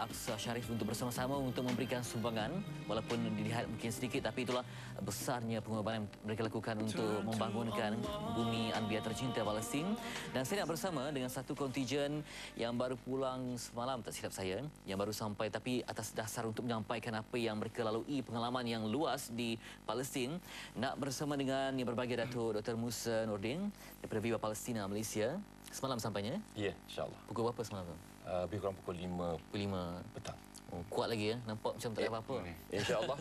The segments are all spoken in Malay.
Al-Aqsa Sharif untuk bersama-sama untuk memberikan sumbangan, walaupun dilihat mungkin sedikit, tapi itulah besarnya pengorbanan yang mereka lakukan untuk membangunkan bumi Anbiya tercinta Palestin. Dan saya nak bersama dengan satu kontingen yang baru pulang semalam, tak silap saya, yang baru sampai tapi atas dasar untuk menyampaikan apa yang mereka lalui, pengalaman yang luas di Palestin. Nak bersama dengan yang berbahagia Datuk Dr. Musa Nordin daripada Viva Palestina Malaysia. Semalam sampainya? Ya, insyaAllah. Pukul berapa semalam tu? Lebih kurang pukul 5 petang. petang. Oh, kuat lagi ya, nampak macam tak ada apa-apa. InsyaAllah.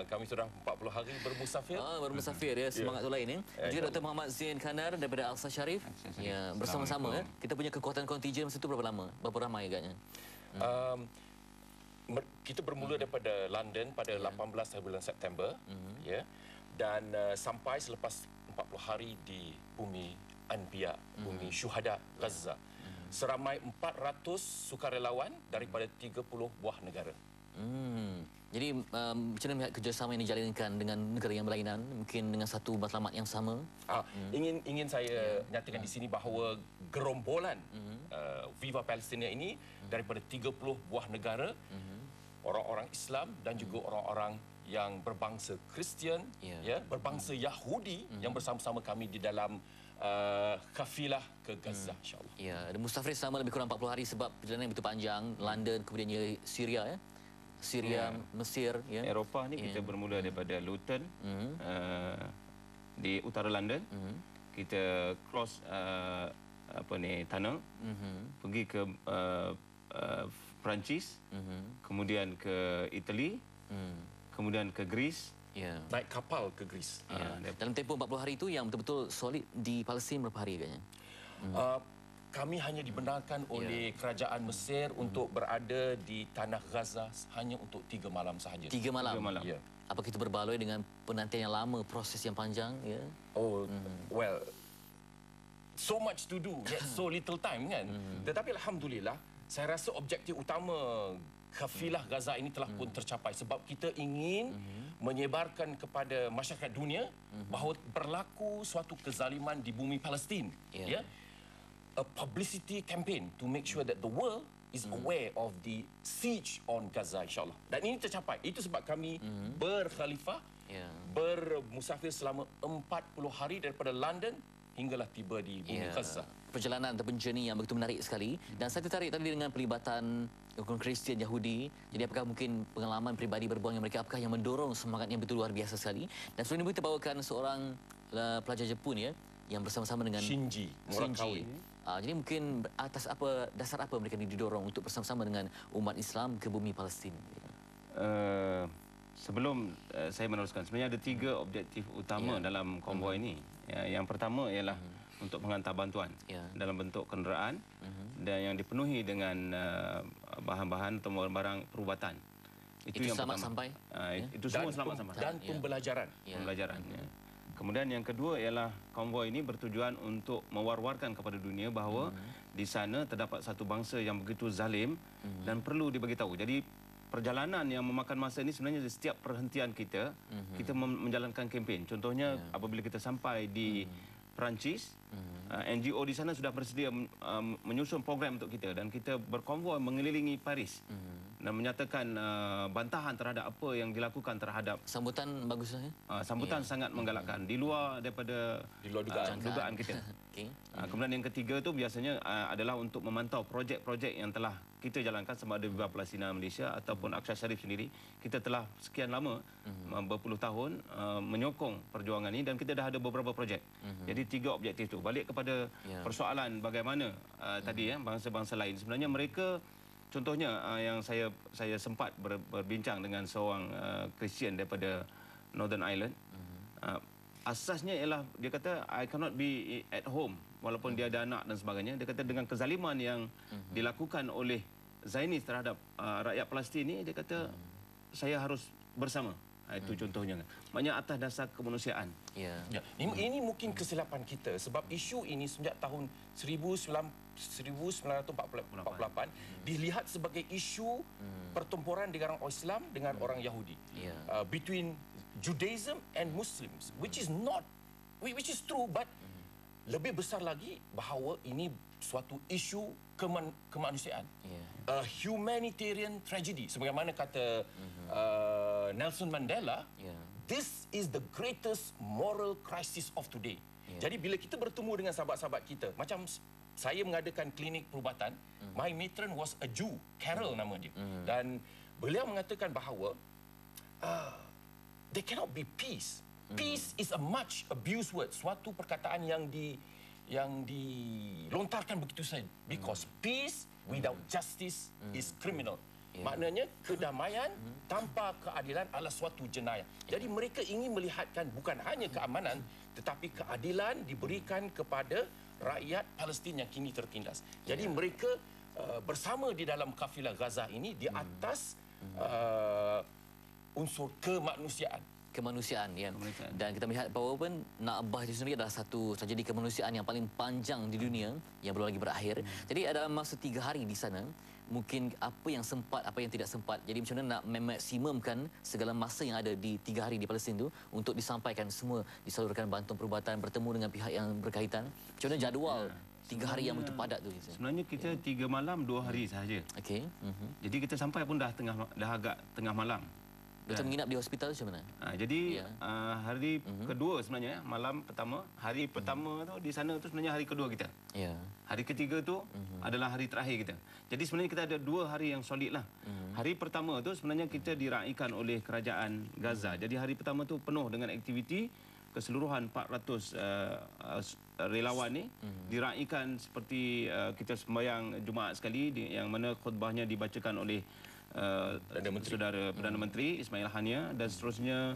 Kami sudah 40 hari bermusafir. Bermusafir ya, semangat tu lain ya. Dan juga Dr. Muhammad Zain Khanar daripada Al-Aqsa Sharif. Ya, bersama-sama ya. Kita punya kekuatan kontingen masa tu berapa lama? Berapa ramai agaknya? Kita bermula daripada London pada 18 hari bulan September, ya. Dan sampai selepas 40 hari di bumi Anbiya, bumi syuhada Gaza. Seramai 400 sukarelawan daripada 30 buah negara. Jadi macam mana melihat kerjasama yang dijalankan dengan negara yang berlainan, mungkin dengan satu matlamat yang sama? Ingin saya nyatakan di sini bahawa gerombolan Viva Palestina ini daripada 30 buah negara, orang-orang Islam dan juga orang-orang yang berbangsa Kristian, ya, berbangsa Yahudi yang bersama-sama kami di dalam kafilah ke Gaza, insyaAllah. Ya, ada mustafir selama lebih kurang 40 hari sebab perjalanan yang begitu panjang. London, kemudian Syria, ya. Syria, Mesir, ya. Eropah ni kita bermula daripada Luton di utara London. Kita cross tunnel, pergi ke Perancis, kemudian ke Itali, kemudian ke Greece. Naik kapal ke Greece. Dalam tempoh 40 hari itu yang betul-betul solid di Palestin berapa hari agaknya? Kami hanya dibenarkan oleh kerajaan Mesir untuk berada di tanah Gaza hanya untuk 3 malam sahaja. 3 malam? 3 malam. Ya. Apa kita berbaloi dengan penantian yang lama, proses yang panjang? Ya? Well, so much to do, yet so little time kan. Tetapi Alhamdulillah, saya rasa objektif utama kafilah Gaza ini telah pun tercapai sebab kita ingin menyebarkan kepada masyarakat dunia bahawa berlaku suatu kezaliman di bumi Palestin. Ya? A publicity campaign to make sure that the world is aware of the siege on Gaza, insyaAllah. Dan ini tercapai. Itu sebab kami berkhalifah, bermusafir selama 40 hari daripada London hinggalah tiba di bumi Gaza. Perjalanan ataupun journey yang begitu menarik sekali. Dan saya tertarik tadi dengan pelibatan orang Kristian Yahudi. Jadi apakah mungkin pengalaman peribadi berbuang yang mereka, apakah yang mendorong semangat yang betul luar biasa sekali. Dan sebelum ini kita bawakan seorang pelajar Jepun ya, yang bersama-sama dengan Shinji. Jadi mungkin atas apa dasar apa mereka didorong untuk bersama-sama dengan umat Islam ke bumi Palestin? Sebelum saya meneruskan, sebenarnya ada 3 objektif utama dalam konvoi ini. Yang pertama ialah untuk menghantar bantuan dalam bentuk kenderaan dan yang dipenuhi dengan bahan-bahan atau barang perubatan. Itu yang selamat sampai? Itu semua selamat sampai. Dan pembelajaran. Pembelajaran. Kemudian yang kedua ialah konvoi ini bertujuan untuk mewar-warkan kepada dunia bahawa di sana terdapat satu bangsa yang begitu zalim dan perlu diberitahu. Jadi perjalanan yang memakan masa ini sebenarnya di setiap perhentian kita, kita menjalankan kempen. Contohnya apabila kita sampai di Perancis, NGO di sana sudah bersedia menyusun program untuk kita dan kita berkonvoi mengelilingi Paris dan menyatakan bantahan terhadap apa yang dilakukan terhadap. Sambutan bagus ya? Sambutan sangat menggalakkan di luar daripada dugaan kita. Kemudian yang ketiga itu biasanya adalah untuk memantau projek-projek yang telah kita jalankan sama ada Viva Palestina Malaysia ataupun Al-Aqsa Sharif sendiri. Kita telah sekian lama, berpuluh tahun menyokong perjuangan ini dan kita dah ada beberapa projek. Jadi 3 objektif itu. Balik kepada persoalan bagaimana tadi bangsa-bangsa lain. Sebenarnya mereka, contohnya yang saya sempat berbincang dengan seorang Kristian daripada Northern Ireland. Asasnya ialah dia kata I cannot be at home walaupun dia ada anak dan sebagainya. Dia kata dengan kezaliman yang dilakukan oleh Zionis terhadap rakyat Palestin ini, dia kata saya harus bersama. Itu contohnya. Maknanya atas dasar kemanusiaan. Ini mungkin kesilapan kita sebab isu ini sejak tahun 1948 dilihat sebagai isu pertempuran dengan orang Islam dengan orang Yahudi. Between Judaism and Muslims, which is true, but lebih besar lagi bahawa ini suatu isu kemanusiaan. A humanitarian tragedy. Sebagaimana kata Nelson Mandela, this is the greatest moral crisis of today. Jadi bila kita bertemu dengan sahabat-sahabat kita, macam saya mengadakan klinik perubatan, my matron was a Jew, Carol nama dia. Dan beliau mengatakan bahawa there cannot be peace. Peace is a much abused word, suatu perkataan yang dilontarkan begitu saja. Because peace without justice is criminal. Maknanya kedamaian tanpa keadilan adalah suatu jenayah. Jadi mereka ingin melihatkan bukan hanya keamanan tetapi keadilan diberikan kepada rakyat Palestin yang kini tertindas. Jadi mereka bersama di dalam kafilah Gaza ini di atas unsur kemanusiaan. Ya. Dan kita melihat bahawa pun Nakbah itu sendiri adalah satu tragedi kemanusiaan yang paling panjang di dunia yang belum lagi berakhir. Jadi ada masa 3 hari di sana, mungkin apa yang sempat, apa yang tidak sempat. Jadi macam mana nak memaksimumkan segala masa yang ada di 3 hari di Palestin itu untuk disampaikan semua, disalurkan bantuan perubatan, bertemu dengan pihak yang berkaitan. Macam mana jadual 3 hari yang begitu padat tu? Sebenarnya kita 3 malam 2 hari sahaja. Okey. Jadi kita sampai pun dah agak tengah malam. Betul menginap di hospital macam mana? Jadi hari kedua sebenarnya, malam pertama, hari pertama tu di sana tu sebenarnya hari kedua kita. Hari ketiga tu adalah hari terakhir kita. Jadi sebenarnya kita ada 2 hari yang solid lah. Hari pertama tu sebenarnya kita diraikan oleh kerajaan Gaza. Jadi hari pertama tu penuh dengan aktiviti, keseluruhan 400 relawan ni diraikan seperti kita sembahyang Jumaat sekali, yang mana khutbahnya dibacakan oleh Saudara Perdana Menteri Ismail Haniah, dan seterusnya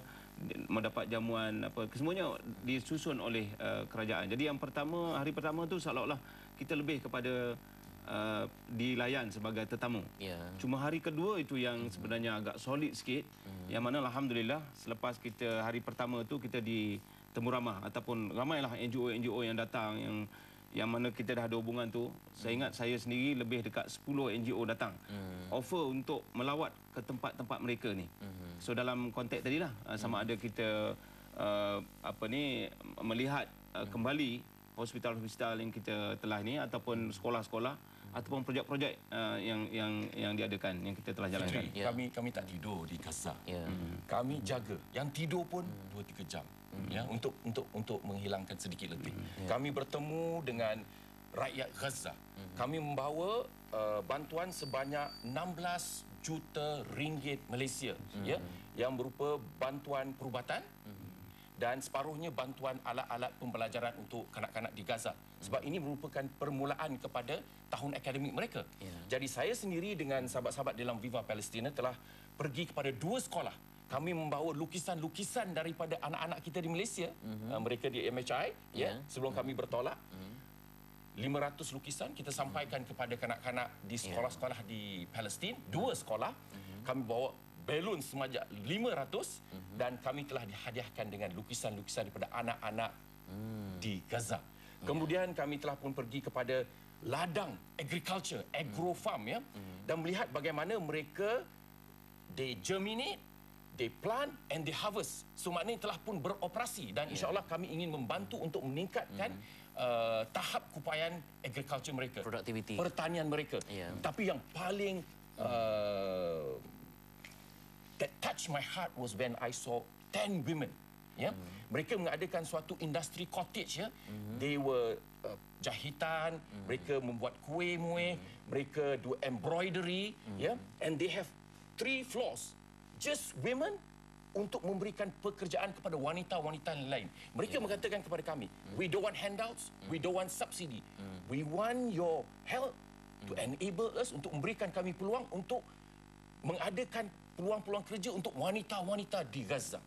mendapat jamuan semuanya disusun oleh kerajaan. Jadi yang pertama, hari pertama tu seolah-olah kita lebih kepada dilayan sebagai tetamu. Cuma hari kedua itu yang sebenarnya agak solid sikit, yang mana alhamdulillah selepas kita hari pertama tu kita ditemu ramah, ataupun ramailah NGO yang datang, yang mana kita dah ada hubungan tu. Saya ingat saya sendiri lebih dekat 10 NGO datang offer untuk melawat ke tempat-tempat mereka ni. So dalam konteks tadilah sama ada kita melihat kembali hospital-hospital yang kita telah ni, ataupun sekolah-sekolah, ataupun projek-projek yang diadakan, yang kita telah jalankan. Kami tak tidur di Gaza. Kami jaga. Yang tidur pun 2-3 jam. Untuk menghilangkan sedikit letih. Kami bertemu dengan rakyat Gaza. Kami membawa bantuan sebanyak 16 juta ringgit Malaysia, yang berupa bantuan perubatan dan separuhnya bantuan alat-alat pembelajaran untuk kanak-kanak di Gaza. Sebab ini merupakan permulaan kepada tahun akademik mereka. Jadi saya sendiri dengan sahabat-sahabat dalam Viva Palestina telah pergi kepada 2 sekolah. Kami membawa lukisan-lukisan daripada anak-anak kita di Malaysia, mereka di MHI, sebelum kami bertolak. 500 lukisan kita sampaikan kepada kanak-kanak di sekolah-sekolah di Palestin, 2 sekolah. Kami bawa belon sebanyak 500 dan kami telah dihadiahkan dengan lukisan-lukisan daripada anak-anak di Gaza. Kemudian kami telah pun pergi kepada ladang agriculture, agro farm, dan melihat bagaimana mereka they germinate, they plant and they harvest. So maknanya telah pun beroperasi, dan insya-Allah kami ingin membantu untuk meningkatkan tahap kupayaan agriculture mereka, produktiviti pertanian mereka. Tapi yang paling that touched my heart was when I saw 10 women. Mereka mengadakan suatu industri cottage. They were jahitan, mereka membuat kuih-muih, mereka do embroidery, and they have 3 floors. Just women untuk memberikan pekerjaan kepada wanita-wanita lain. Mereka mengatakan kepada kami, we don't want handouts, we don't want subsidi. We want your help to enable us, untuk memberikan kami peluang untuk mengadakan peluang-peluang kerja untuk wanita-wanita di Gaza.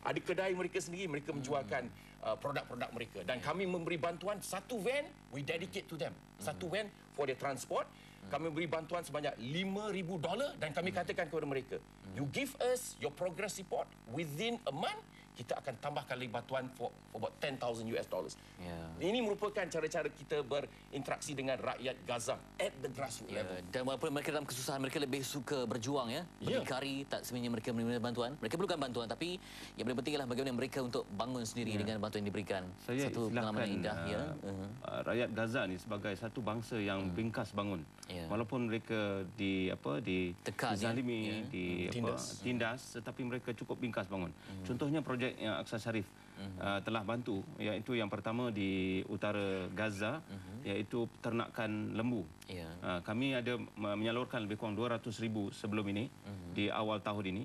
Ada kedai mereka sendiri, mereka menjualkan produk-produk mereka, dan kami memberi bantuan 1 van, we dedicate to them. 1 van for their transport. Kami beri bantuan sebanyak $5,000 dan kami katakan kepada mereka, you give us your progress report within a month, kita akan tambahkan lagi bantuan for about $10,000. Ya. Ini merupakan cara-cara kita berinteraksi dengan rakyat Gaza at the grassroots level. Dan walaupun mereka dalam kesusahan, mereka lebih suka berjuang ya. Berdikari, tak sebenarnya mereka menerima bantuan. Mereka perlukan bantuan, tapi yang paling penting adalah bagaimana mereka untuk bangun sendiri dengan bantuan yang diberikan. Saya Satu pengalaman yang indah ya. Rakyat Gaza ni sebagai satu bangsa yang bingkas bangun. Walaupun mereka Tekan, dizalimi, tindas, tetapi mereka cukup bingkas bangun. Contohnya projek yang Aqsa Sharif telah bantu, iaitu yang pertama di utara Gaza, iaitu peternakan lembu. Kami ada menyalurkan lebih kurang 200,000 sebelum ini di awal tahun ini.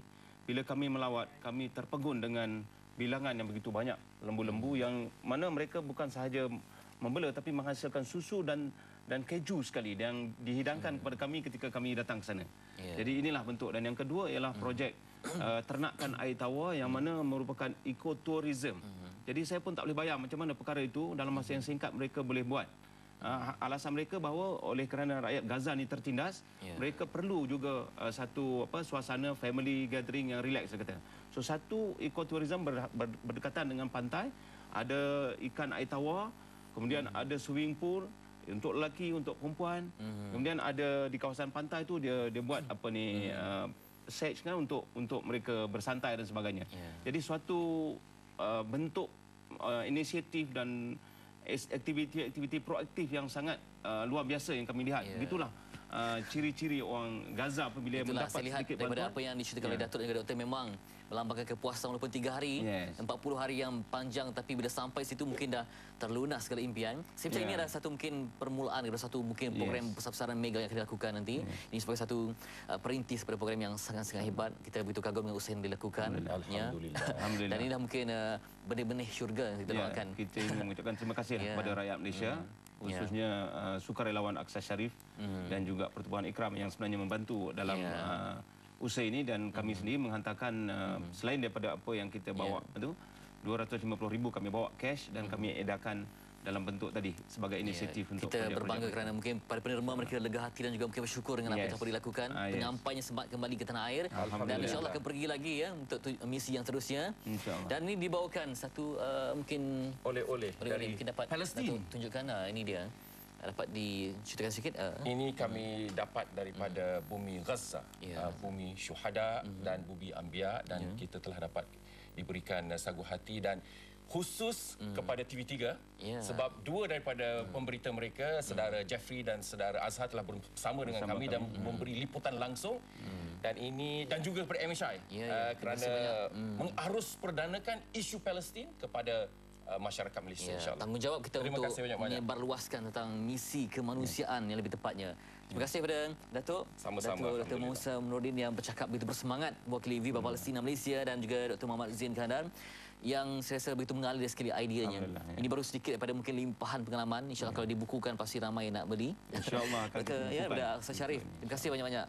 Bila kami melawat, kami terpegun dengan bilangan yang begitu banyak lembu-lembu yang mana mereka bukan sahaja membela tapi menghasilkan susu dan keju sekali yang dihidangkan kepada kami ketika kami datang ke sana. Jadi inilah bentuk. Dan yang kedua ialah projek ternakan air tawar yang mana merupakan ekoturism. Jadi saya pun tak boleh bayar macam mana perkara itu dalam masa yang singkat mereka boleh buat. Alasan mereka bahawa oleh kerana rakyat Gaza ni tertindas, mereka perlu juga satu suasana family gathering yang relax kata. So satu ekoturism berdekatan dengan pantai, ada ikan air tawar, kemudian ada swimming pool untuk lelaki, untuk perempuan. Kemudian ada di kawasan pantai tu dia buat stage kan untuk mereka bersantai dan sebagainya. Jadi suatu bentuk inisiatif dan aktiviti proaktif yang sangat luar biasa yang kami lihat. Begitulah ciri-ciri orang Gaza apabila mendapat saya lihat sedikit daripada bantuan. apa yang diceritakan oleh Datuk dan Doktor, memang melambangkan kepuasan walaupun 3 hari, 40 hari yang panjang, tapi bila sampai situ mungkin dah terlunas segala impian. Saya percaya ini adalah satu mungkin permulaan, adalah satu mungkin program besar-besaran mega yang akan dilakukan nanti. Ini sebagai satu perintis pada program yang sangat-sangat hebat. Kita begitu kagum dengan usaha yang dilakukan. Alhamdulillah. Alhamdulillah. Dan inilah mungkin benih-benih syurga yang kita doakan. Kita ingin mengucapkan terima kasih kepada rakyat Malaysia, khususnya sukarelawan Aqsa Sharif dan juga Pertubuhan Ikram yang sebenarnya membantu dalam usaha ini, dan kami sendiri menghantarkan selain daripada apa yang kita bawa itu 250,000 kami bawa cash dan kami edarkan dalam bentuk tadi sebagai inisiatif untuk kita berbangga kerana mungkin para penerima mereka lega hati dan juga mungkin bersyukur dengan apa yang telah dilakukan. Penyampainya sempat kembali ke tanah air dan insya-Allah akan pergi lagi ya untuk misi yang terusnya. Dan ini dibawakan satu mungkin oleh-oleh dari mungkin dapat Palestin. tunjukkan ini dia. Dapat diceritakan sikit. Ini kami dapat daripada bumi Gaza, bumi syuhada dan bumi anbiya, dan kita telah dapat diberikan sagu hati dan khusus kepada TV3 sebab dua daripada pemberita mereka, saudara Jeffrey dan saudara Azhar, telah bersama dengan kami dan memberi liputan langsung. Dan ini dan juga kepada MHI kerana mengarus perdanakan isu Palestin kepada masyarakat Malaysia, insya-Allah. Tanggungjawab kita Terima untuk kasih banyak-banyak. menyebarluaskan tentang misi kemanusiaan yang lebih tepatnya. Terima kasih kepada Datuk. Sama-sama. Dr. Musa Nordin yang bercakap begitu bersemangat mewakili Viva Palestina Malaysia, dan juga Dr. Muhammad Zain Kandar yang saya rasa begitu mengalir sekali ideanya. Ini baru sedikit daripada mungkin limpahan pengalaman. InsyaAllah kalau dibukukan pasti ramai nak beli. InsyaAllah akan daripada Aqsa Sharif. Terima kasih banyak-banyak.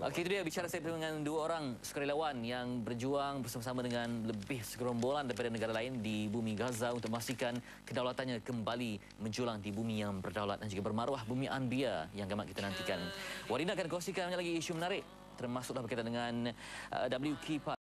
Okey, itu dia bicara saya dengan dua orang sukarelawan yang berjuang bersama-sama dengan lebih segerombolan daripada negara lain di bumi Gaza untuk memastikan kedaulatannya kembali menjulang di bumi yang berdaulat dan juga bermaruah, bumi Anbiya yang amat kita nantikan. Warina akan kongsikan banyak lagi isu menarik, termasuklah berkaitan dengan WK